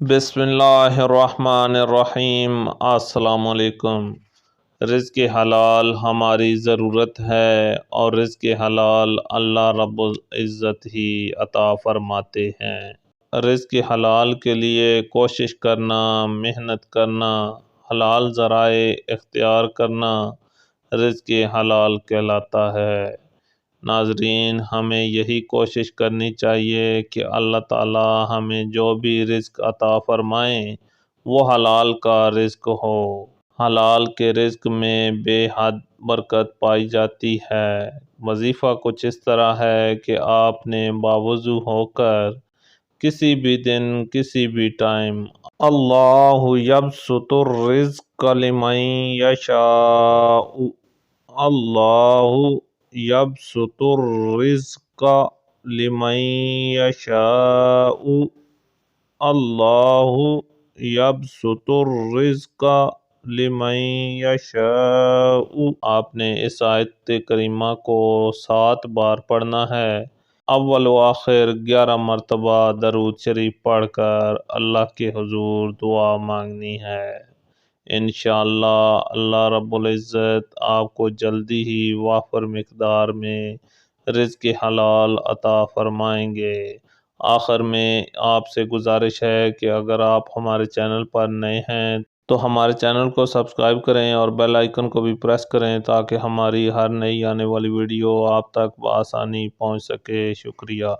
بسم اللہ الرحمن الرحیم۔ السلام علیکم۔ رزق حلال ہماری ضرورت ہے اور رزق حلال اللہ رب العزت ہی عطا فرماتے ہیں۔ رزق حلال کے لیے کوشش کرنا، محنت کرنا، حلال ذرائع اختیار کرنا رزق حلال کہلاتا ہے۔ ناظرین، ہمیں یہی کوشش کرنی چاہیے کہ اللہ تعالی ہمیں جو بھی رزق عطا فرمائیں وہ حلال کا رزق ہو۔ حلال کے رزق میں بے حد برکت پائی جاتی ہے۔ وظیفہ کچھ اس طرح ہے کہ آپ نے باوضو ہو کر کسی بھی دن کسی بھی ٹائم اللہ یبسط الرزق لمن یشاء، اللہ یبسط الرزق لمن یشاء، اللہ یبسط الرزق لمن یشاء۔ آپ نے اس آیت کریمہ کو 7 بار پڑھنا ہے۔ اول و آخر 11 مرتبہ درود شریف پڑھ کر اللہ کے حضور دعا مانگنی ہے۔ انشاءاللہ اللہ رب العزت آپ کو جلدی ہی وافر مقدار میں رزق حلال عطا فرمائیں گے۔ آخر میں آپ سے گزارش ہے کہ اگر آپ ہمارے چینل پر نئے ہیں تو ہمارے چینل کو سبسکرائب کریں اور بیل آئیکن کو بھی پریس کریں تاکہ ہماری ہر نئی آنے والی ویڈیو آپ تک بآسانی پہنچ سکے۔ شکریہ۔